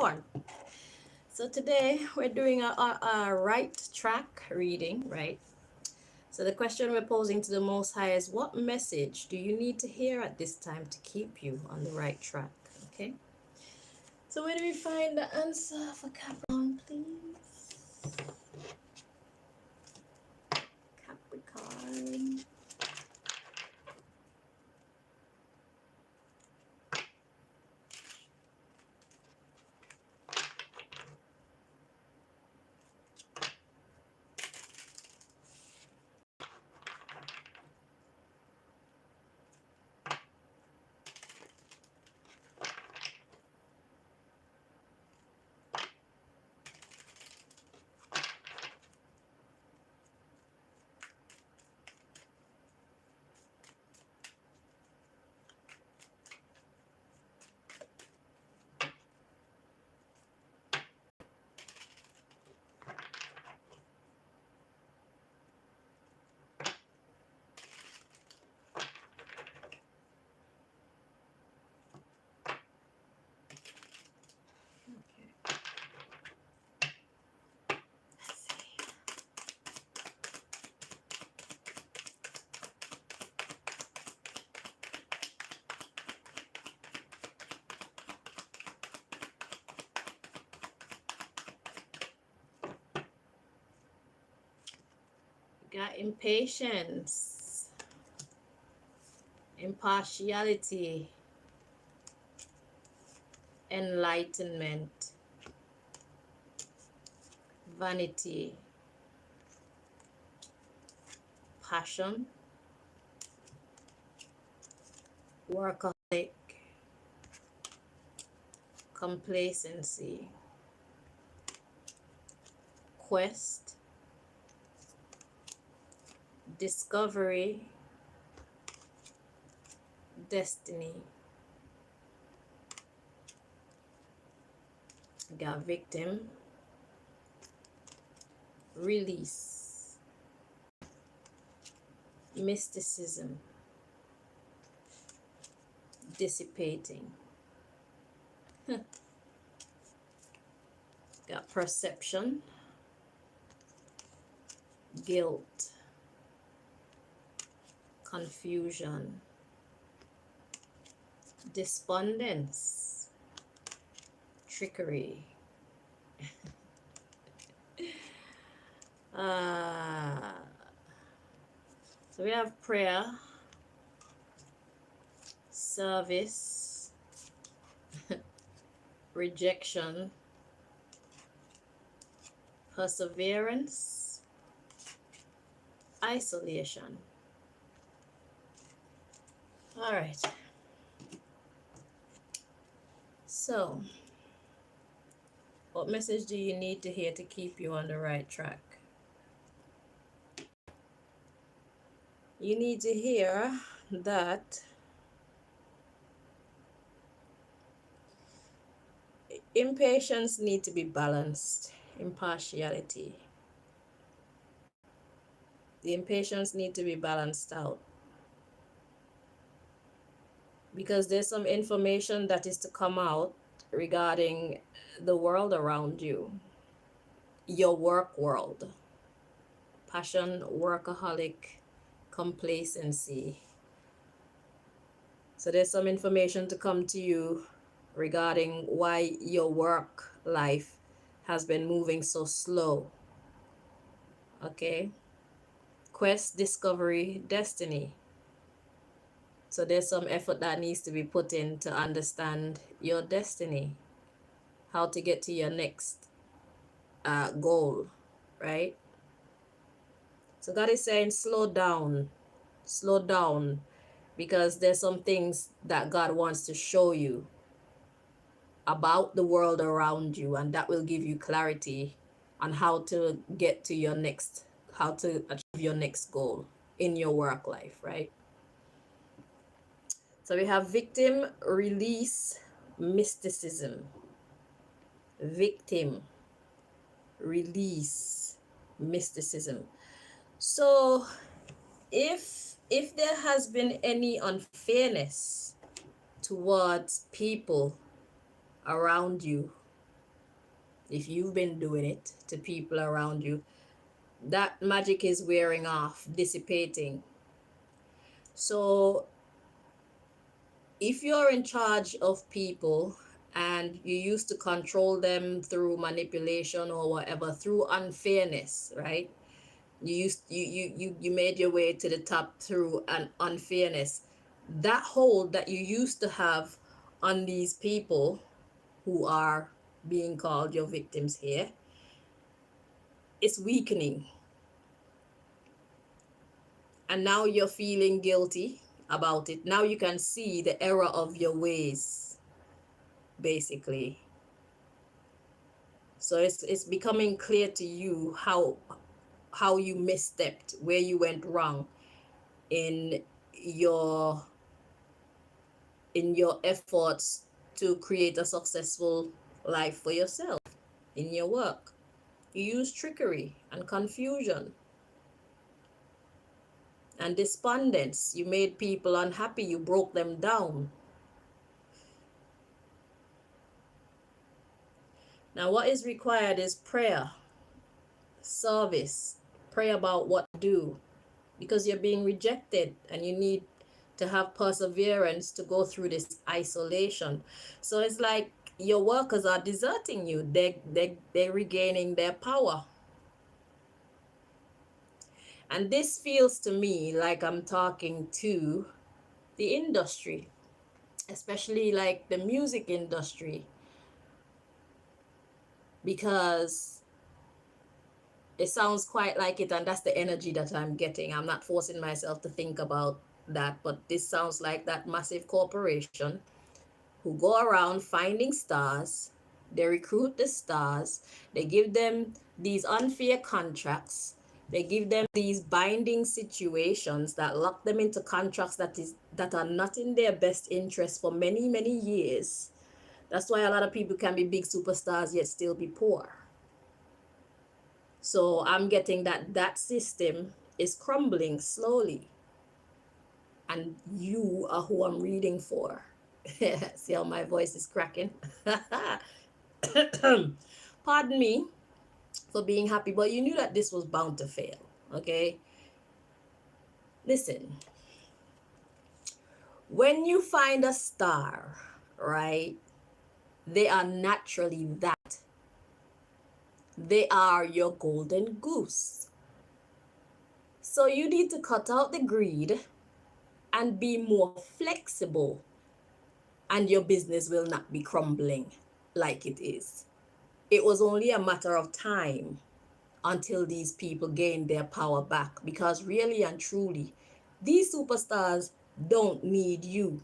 Capricorn. So today we're doing a right track reading, right? So the question we're posing to the Most High is, what message do you need to hear at this time to keep you on the right track? Okay. So where do we find the answer for Capricorn, please? Capricorn. Okay. Let's see. We got impatience, impartiality, enlightenment, vanity, passion, workaholic, complacency, quest, discovery, destiny. We got victim, release, mysticism, dissipating. Got perception, guilt, confusion, despondence, trickery. uh, so we have prayer, service, rejection, perseverance, isolation. All right. So, what message do you need to hear to keep you on the right track? You need to hear that impatience needs to be balanced, impartiality. The impatience need to be balanced out, because there's some information that is to come out regarding the world around you, your work world, passion, workaholic, complacency. So there's some information to come to you regarding why your work life has been moving so slow. Okay. Quest, discovery, destiny. So there's some effort that needs to be put in to understand your destiny, how to get to your next goal, right? So God is saying, slow down, because there's some things that God wants to show you about the world around you, and that will give you clarity on how to get to your next, how to achieve your next goal in your work life, right? So we have victim, release, mysticism. Victim, release, mysticism. So if there has been any unfairness towards people around you, if you've been doing it to people around you, that magic is wearing off, dissipating. So if you're in charge of people and you used to control them through manipulation or whatever, through unfairness, right? You made your way to the top through an unfairness. That hold that you used to have on these people who are being called your victims here, it's weakening. And now you're feeling guilty about it. Now you can see the error of your ways, basically. So it's becoming clear to you how you misstepped, where you went wrong in your efforts to create a successful life for yourself in your work. You use trickery and confusion and despondence. You made people unhappy. You broke them down. Now, what is required is prayer, service, pray about what to do, because you're being rejected and you need to have perseverance to go through this isolation. So it's like your workers are deserting you. They're regaining their power. And this feels to me like I'm talking to the industry, especially like the music industry, because it sounds quite like it, and that's the energy that I'm getting. I'm not forcing myself to think about that, but this sounds like that massive corporation who go around finding stars. They recruit the stars. They give them these unfair contracts. They give them these binding situations that lock them into contracts that are not in their best interest for many, many years. That's why a lot of people can be big superstars yet still be poor. So I'm getting that system is crumbling slowly. And you are who I'm reading for. See how my voice is cracking? Pardon me for being happy, but you knew that this was bound to fail, okay? Listen, when you find a star, right, they are naturally that. They are your golden goose. So you need to cut out the greed and be more flexible, and your business will not be crumbling like it is. It was only a matter of time until these people gain their power back, because really and truly, these superstars don't need you,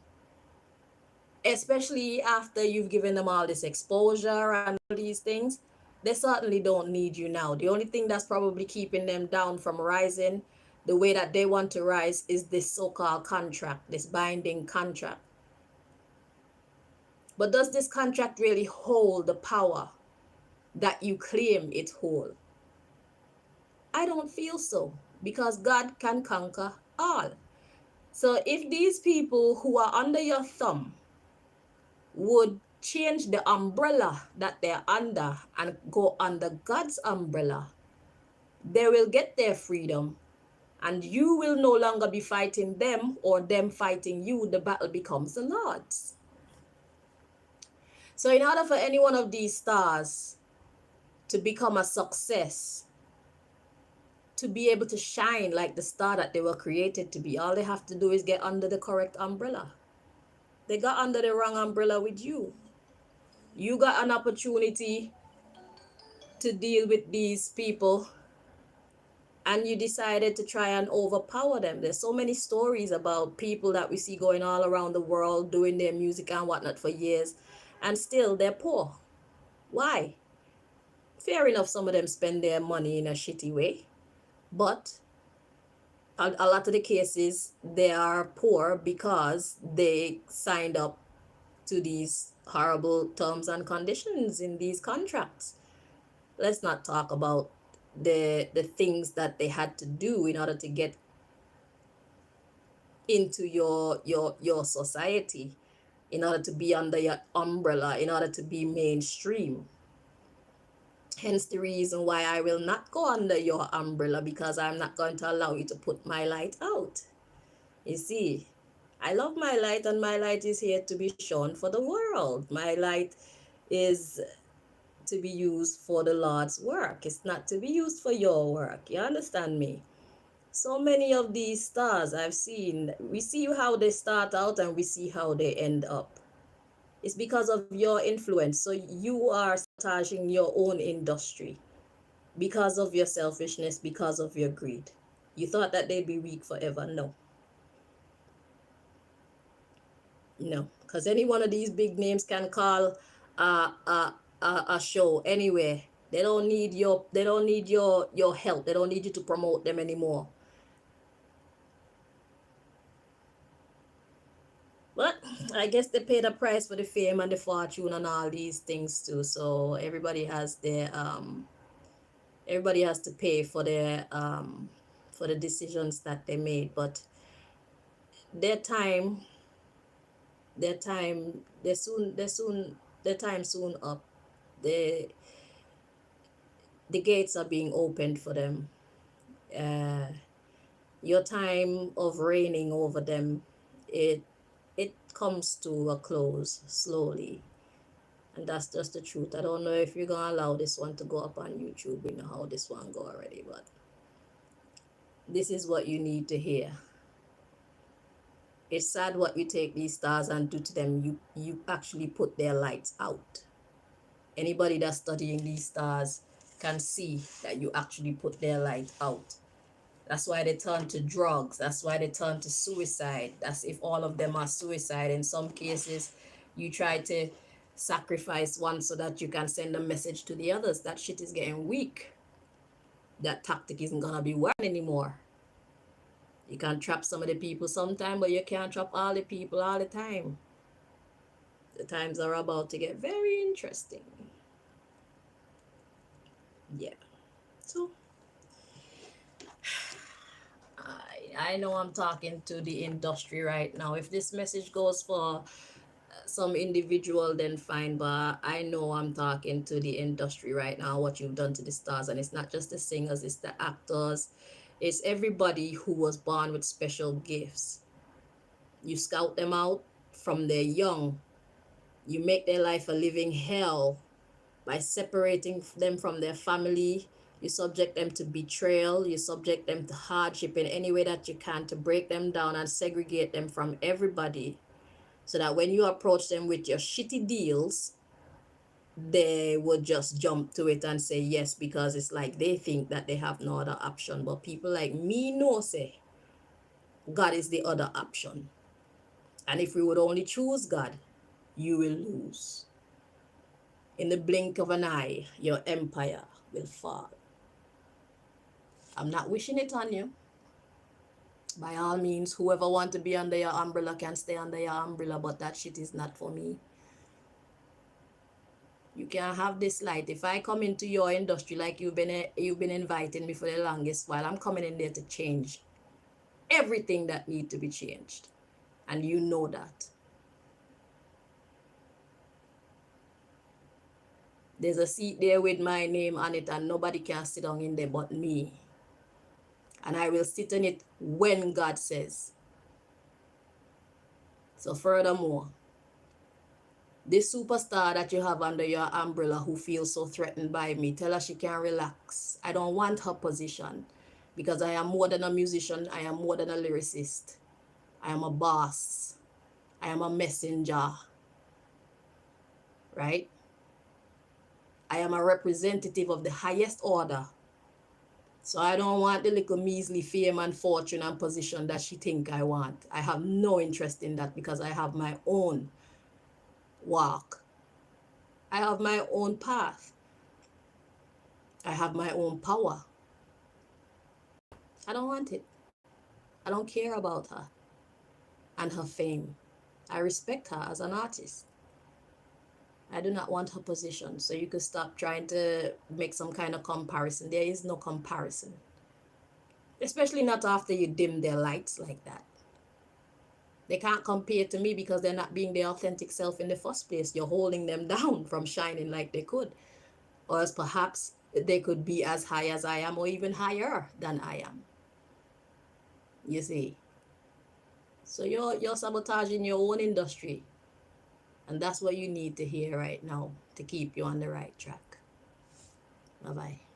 especially after you've given them all this exposure and all these things. They certainly don't need you now. The only thing that's probably keeping them down from rising the way that they want to rise is this so-called contract, this binding contract. But does this contract really hold the power that you claim it holds? I don't feel so, because God can conquer all. So if these people who are under your thumb would change the umbrella that they're under and go under God's umbrella, they will get their freedom, and you will no longer be fighting them or them fighting you. The battle becomes the Lord's. So in order for any one of these stars to become a success, to be able to shine like the star that they were created to be, all they have to do is get under the correct umbrella. They got under the wrong umbrella with you. You got an opportunity to deal with these people and you decided to try and overpower them. There's so many stories about people that we see going all around the world doing their music and whatnot for years, and still they're poor. Why? Fair enough, some of them spend their money in a shitty way, but a lot of the cases they are poor because they signed up to these horrible terms and conditions in these contracts. Let's not talk about the things that they had to do in order to get into your society, in order to be under your umbrella, in order to be mainstream. Hence the reason why I will not go under your umbrella, because I'm not going to allow you to put my light out. You see, I love my light, and my light is here to be shown for the world. My light is to be used for the Lord's work. It's not to be used for your work. You understand me? So many of these stars I've seen, we see how they start out and we see how they end up. It's because of your influence. So you are sabotaging your own industry because of your selfishness, because of your greed. You thought that they'd be weak forever. No, no, because any one of these big names can call a show anywhere. They don't need your help. They don't need you to promote them anymore. But I guess they pay the price for the fame and the fortune and all these things too. So everybody has to pay for the decisions that they made. But their time their time their time soon up. The the gates are being opened for them. Uh, your time of reigning over them, it it comes to a close slowly. And that's just the truth. I don't know if you're gonna allow this one to go up on YouTube. You know how this one go already, but this is what you need to hear. It's sad what you take these stars and do to them. You actually put their lights out. Anybody that's studying these stars can see that you actually put their light out. That's why they turn to drugs. That's why they turn to suicide. That's if all of them are suicide. In some cases, you try to sacrifice one so that you can send a message to the others. That shit is getting weak. That tactic isn't gonna be working anymore. You can trap some of the people sometime, but you can't trap all the people all the time. The times are about to get very interesting. Yeah. So I know I'm talking to the industry right now. If this message goes for some individual, then fine, but I know I'm talking to the industry right now, what you've done to the stars. And it's not just the singers, it's the actors, it's everybody who was born with special gifts. You scout them out from their young. You make their life a living hell by separating them from their family. You subject them to betrayal. You subject them to hardship in any way that you can to break them down and segregate them from everybody, so that when you approach them with your shitty deals, they would just jump to it and say yes, because it's like they think that they have no other option. But people like me know say God is the other option. And if we would only choose God, you will lose. In the blink of an eye, your empire will fall. I'm not wishing it on you. By all means, whoever want to be under your umbrella can stay under your umbrella, but that shit is not for me. You can have this light. If I come into your industry like you've been inviting me for the longest while, I'm coming in there to change everything that need to be changed. And you know that. There's a seat there with my name on it, and nobody can sit down in there but me. And I will sit in it when God says. So furthermore, this superstar that you have under your umbrella who feels so threatened by me, tell her she can relax. I don't want her position, because I am more than a musician. I am more than a lyricist. I am a boss. I am a messenger. Right? I am a representative of the highest order. So I don't want the little measly fame and fortune and position that she think I want. I have no interest in that, because I have my own walk. I have my own path. I have my own power. I don't want it. I don't care about her and her fame. I respect her as an artist. I do not want her position. So you could stop trying to make some kind of comparison. There is no comparison. Especially not after you dim their lights like that. They can't compare to me because they're not being their authentic self in the first place. You're holding them down from shining like they could. or else perhaps they could be as high as I am or even higher than I am. You see, so you're sabotaging your own industry, and that's what you need to hear right now to keep you on the right track. Bye bye.